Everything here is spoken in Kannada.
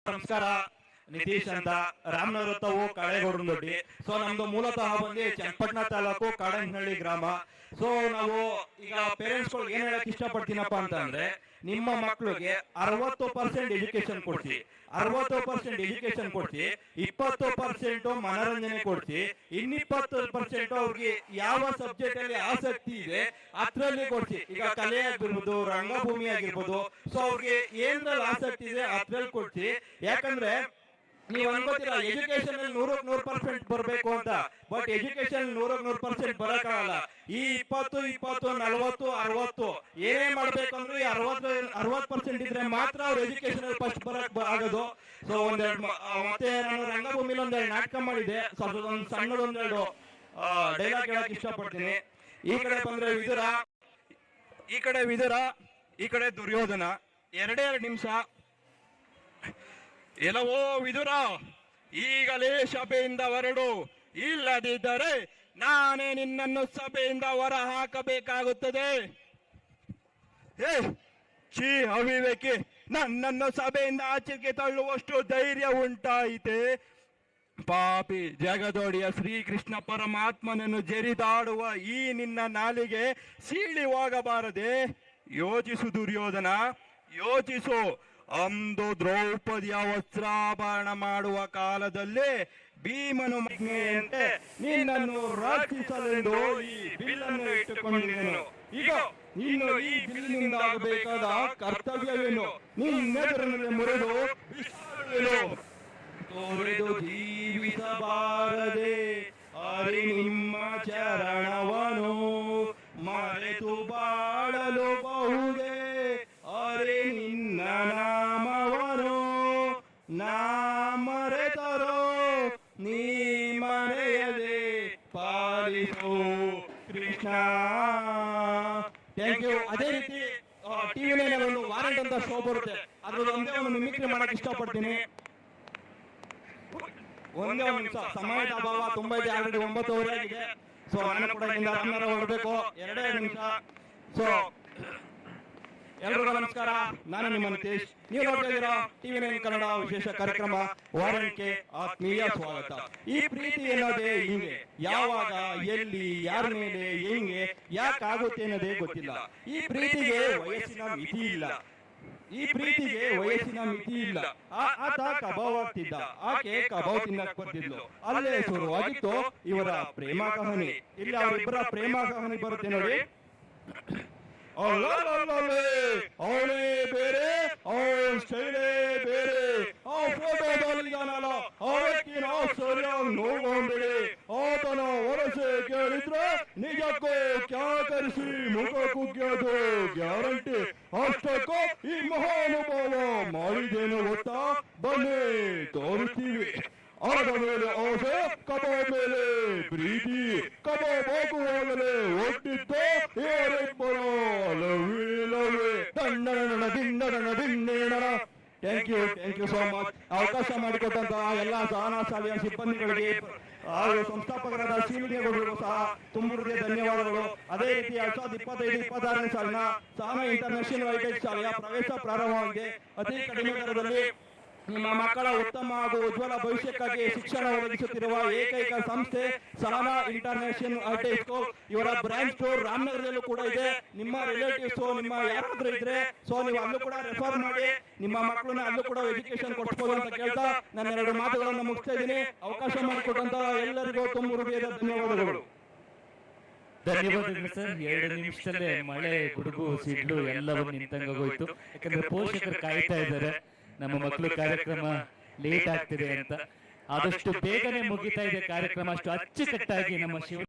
ನಮಸ್ಕಾರ. ನಿತೀಶ್ ಅಂತ, ರಾಮನಗರ ತಾವು ಕಾಳೇಗೌಡನದೊಡ್ಡಿ. ಸೊ ನಮ್ದು ಮೂಲತಃ ಬಂದು ಚನ್ನಪಟ್ಟಣ ತಾಲೂಕು ಕಾಡಂಗನಹಳ್ಳಿ ಗ್ರಾಮ. ಸೊ ನಾವು ಈಗ ಪೇರೆಂಟ್ಸ್ಗಳು ಏನ್ ಹೇಳಕ್ ಇಷ್ಟಪಡ್ತೀನಪ್ಪ ಅಂತಂದ್ರೆ, ನಿಮ್ಮ ಮಕ್ಕಳಿಗೆ 60% ಎಜುಕೇಶನ್ ಕೊಡ್ಸಿ, 60% ಎಜುಕೇಶನ್ ಕೊಡ್ಸಿ, 20% ಮನೋರಂಜನೆ ಕೊಡ್ಸಿ, 20% ಅವ್ರಿಗೆ ಯಾವ ಸಬ್ಜೆಕ್ಟ್ ಅಲ್ಲಿ ಆಸಕ್ತಿ ಇದೆ ಅದ್ರಲ್ಲಿ ಕೊಡ್ಸಿ. ಈಗ ಕಲೆ ಆಗಿರ್ಬೋದು, ರಂಗಭೂಮಿ ಆಗಿರ್ಬೋದು, ಸೊ ಅವ್ರಿಗೆ ಏನ್ರಲ್ಲಿ ಆಸಕ್ತಿ ಇದೆ ಅದ್ರಲ್ಲಿ ಕೊಡ್ಸಿ. ಯಾಕಂದ್ರೆ ನೀವು ಅನ್ಕೋತೀರಾ ಎಜುಕೇಶನ್ ಅಲ್ಲಿ 100% ಬರಬೇಕು ಅಂತ, ಬಟ್ ಎಜುಕೇಶನ್ 100% ಬರಕ್ಕಾಗಲ್ಲ. ಈ 20, 40, 60 ಏನೇ ಮಾಡ್ಬೇಕಂದ್ರೆ 60% ಇದ್ರೆ ಮಾತ್ರ ಅವ್ರ ಎಜುಕೇಶನ್ ಅಲ್ಲಿ ಫಸ್ಟ್ ಬರಕ್ ಆಗೋದು. ಸೊ ಮತ್ತೆ ನಾನು ರಂಗಭೂಮಿಲಿ ಒಂದೆರಡು ನಾಟಕ ಮಾಡಿದೆ. ಸ್ವಲ್ಪ ಒಂದು ಸಣ್ಣದೊಂದೆರಡು ಡೈಲಾಗ್ ಹೇಳಕ್ ಇಷ್ಟಪಡ್ತೀನಿ. ಈ ಕಡೆ ಬಂದ್ರೆ ವಿದುರ, ಈ ಕಡೆ ದುರ್ಯೋಧನ. 2 ನಿಮಿಷ. ಎಲ್ಲವೋ ವಿದುರ, ಈಗಲೇ ಸಭೆಯಿಂದ ಹೊರಡು, ಇಲ್ಲದಿದ್ದರೆ ನಾನೇ ನಿನ್ನನ್ನು ಸಭೆಯಿಂದ ಹೊರ ಹಾಕಬೇಕಾಗುತ್ತದೆ. ಛೀ ಅವಿವೇಕಿ, ನನ್ನನ್ನು ಸಭೆಯಿಂದ ಆಚೆಗೆ ತಳ್ಳುವಷ್ಟು ಧೈರ್ಯ ಉಂಟಾಯಿತೆ? ಪಾಪಿ ಜಗದೊಡೆಯ ಶ್ರೀಕೃಷ್ಣ ಪರಮಾತ್ಮನನ್ನು ಜರಿದಾಡುವ ಈ ನಿನ್ನ ನಾಲಿಗೆ ಸೀಳಿ ಹೋಗಬಾರದೆ? ಯೋಚಿಸು ದುರ್ಯೋಧನ, ಯೋಚಿಸು. ಅಂದು ದ್ರೌಪದಿಯ ವಸ್ತ್ರಾಭರಣ ಮಾಡುವ ಕಾಲದಲ್ಲಿ ಭೀಮನು ಮಗ್ನೆಯಂತೆ ನಿನ್ನನ್ನು ರಕ್ಷಿಸಲೆಂದು ಈ ಬಿಲ್ಲನ್ನು ಇಟ್ಟುಕೊಂಡಿದ್ದೇನು. ಈಗ ಇನ್ನು ಈ ಬಿಲ್ಲಿನಿಂದಾಗಬೇಕಾದ ಕರ್ತವ್ಯವೇನು? ನಿನ್ನೆದುರಿನಲ್ಲಿ ಮುರಿದು ತೊರೆದು ಜೀವಿಸಬಾರದೆ ಅರಿ ನಿಮ್ಮ ಚರಣವನು, ಮರೆತು ಬಾಳಲು ಬಹುದೇ ಅರೆ ನಿನ್ನ ನಾಮವನು. ನಾ ಮರೆತರೋ ನೀ ಮರೆಯದೆ ಪಾಲಿಸು ಕೃಷ್ಣ. Thank you. ಅದೇ ರೀತಿ ಟಿವಿ ಒಂದು ವಾರಂಟ್ ಅಂತ ಶೋ ಬರುತ್ತೆ, ಅದ್ರಲ್ಲಿ ಒಂದೇ ಒಂದು ಮಿಮಿಕ್ರಿ ಮಾಡಕ್ ಇಷ್ಟಪಡ್ತೀನಿ. ಒಂದೇ ಒಂದು ನಿಮಿಷ, ಸಮಯದ ಅಭಾವ ತುಂಬಾ ಇದೆ, ಆಲ್ರೆಡಿ 9:00 ಆಗಿದೆ. ಸೊ ನಾನು ಕೂಡ ಇಲ್ಲಿಂದ ರಾಮನಗರ ಹೊರಡಬೇಕು. 2 ನಿಮಿಷ. ಸೊ ಎಲ್ರಿಗೂ ನಮಸ್ಕಾರ, ನಾನು ನಿಮ್ಮ ನಿತೀಶ್. ನೀವು ನೋಡ್ತಾ ಇದ್ದೀರಾ ಟಿವಿ9 ಕನ್ನಡ ವಿಶೇಷ ಕಾರ್ಯಕ್ರಮ ವಾರಂಟ್ಗೆ ಆತ್ಮೀಯ ಸ್ವಾಗತ. ಈ ಪ್ರೀತಿ ಅನ್ನೋದೇ ಹಿಂಗೆ, ಯಾವಾಗ, ಎಲ್ಲಿ, ಯಾರ ಮೇಲೆ, ಹೆಂಗೆ, ಯಾಕಾಗುತ್ತೆ ಅನ್ನೋದೇ ಗೊತ್ತಿಲ್ಲ. ಈ ಪ್ರೀತಿಗೆ ವಯಸ್ಸಿನ ಮಿತಿ ಇಲ್ಲ. ಆತ ಕಬಾಬ್ ಆಗ್ತಿದ್ದ, ಆಕೆ ಕಬಾಬ್ ತಿನ್ನಕ್ ಬರ್ತಿದ್ಲು. ಅಲ್ಲೇ ಶುರುವಾಗಿತ್ತು ಇವರ ಪ್ರೇಮ ಕಹಾನಿ. ಇಲ್ಲಿ ಅವರಿಬ್ಬರ ಪ್ರೇಮ ಕಹಾನಿ ಬರುತ್ತೆ ನೋಡಿ. ಅವಳೇ ಬೇರೆ, ಅವಳ ಸ್ಟೈಲೇ ಬೇರೆ. ಆ ಫೋಟೋದಲ್ಲಿದ್ದಾನಲ್ಲ ಆ ವ್ಯಕ್ತಿನ ಸರಿಯಾಗಿ ನೋಡ್ಕೊಂಡ್ಬಿಡಿ. ಆತನ ವರಸೆ ಕೇಳಿದ್ರೆ ನಿಜಕ್ಕೂ ಕ್ಯಾಕರಿಸಿ ಮುಖ ಕುಗ್ಗೋದು ಗ್ಯಾರಂಟಿ. ಅಷ್ಟಕ್ಕೂ ಈ ಮಹಾನುಭಾವ ಮಾಡಿದೇನು ಗೊತ್ತಾ? ಬನ್ನಿ ತೋರಿಸ್ತೀವಿ. ಆದ ಮೇಲೆ ಆಸೆ, ಕಬಾಬ್ ಮೇಲೆ ಪ್ರೀತಿ. ಕಬಾಬ್ ಹಾಕುವಾಗಲೇ ಒಟ್ಟಿತ್ತು ಇವರಿಬ್ಬರ ಲವೇ ದಂಡನ. Thank you so much. ಅವಕಾಶ ಮಾಡಿಕೊಟ್ಟಂತಹ ಎಲ್ಲ ಸಹನಾ ಶಾಲೆಯ ಸಿಬ್ಬಂದಿಗಳಿಗೆ ಹಾಗೂ ಸಂಸ್ಥಾಪಕರಾದ ಶ್ರೀನಿಗೌಡರಿಗೂ ಸಹ ತುಂಬ ಹೃದಯ ಧನ್ಯವಾದಗಳು. ಅದೇ ರೀತಿ 2025-26ನೇ ಸಾಲಿನ ಸಹನಾ ಇಂಟರ್ನ್ಯಾಷನಲ್ ಹೈಟೆಕ್ ಶಾಲೆಯ ಪ್ರವೇಶ ಪ್ರಾರಂಭವಾಗಿದೆ. ಅತಿ ಕಡಿಮೆ ದರದಲ್ಲಿ ನಿಮ್ಮ ಮಕ್ಕಳ ಉತ್ತಮ ಹಾಗೂ ಉಜ್ವಲ ಭವಿಷ್ಯಕ್ಕಾಗಿ ಶಿಕ್ಷಣ ಒದಗಿಸುತ್ತಿರುವ ಏಕೈಕ ಸಂಸ್ಥೆ ಸಹನಾ ಇಂಟರ್ನ್ಯಾಷನಲ್ ಹೈಟೆಕ್ ಸ್ಕೂಲ್. ಇವರ ಬ್ರಾಂಚ್ ಸ್ಟೋರ್ ರಾಮನಗರದಲ್ಲೂ ಕೂಡ ಇದೆ. ನಿಮ್ಮ ರಿಲೇಟಿವ್ಸ್ ನಿಮ್ಮ ಯಾರಾದ್ರೂ ಇದ್ರೆ ಸೊ ನೀವು ಅಲ್ಲೂ ಕೂಡ ರೆಫರ್ ಮಾಡಿ ನಿಮ್ಮ ಮಕ್ಕಳನ್ನ ಅಲ್ಲೂ ಕೂಡ ಎಜುಕೇಶನ್ ಕೊಡಿಸಬಹುದು ಅಂತ ಕೇಳ್ತಾ ನಾನು 2 ಮಾತುಗಳನ್ನು ಮುಗಿಸ್ತಾ ಇದ್ದೀನಿ. ಅವಕಾಶ ಮಾಡಿಕೊಟ್ಟಂತ ಎಲ್ಲರಿಗೂ ತುಂಬ ಹೃದಯದ ಧನ್ಯವಾದಗಳು. ಧನ್ಯವಾದಗಳು ಸರ್. 2 ನಿಮಿಷದಲ್ಲೇ ಮಳೆ, ಗುಡುಗು, ಸಿಡ್ಲು ಎಲ್ಲವೂ ನಿಂತಂಗೋಯ್ತು. ಯಾಕಂದ್ರೆ ಪೋಷಕರು ಕಾಯ್ತಾ ಇದ್ದಾರೆ, ನಮ್ಮ ಮಕ್ಕಳು ಕಾರ್ಯಕ್ರಮ ಲೇಟ್ ಆಗ್ತಿದೆ ಅಂತ. ಆದಷ್ಟು ಬೇಗನೆ ಮುಗಿತಾ ಇದೆ ಕಾರ್ಯಕ್ರಮ. ಅಷ್ಟು ಅಚ್ಚುಕಟ್ಟಾಗಿ ನಮ್ಮ ಶಿವ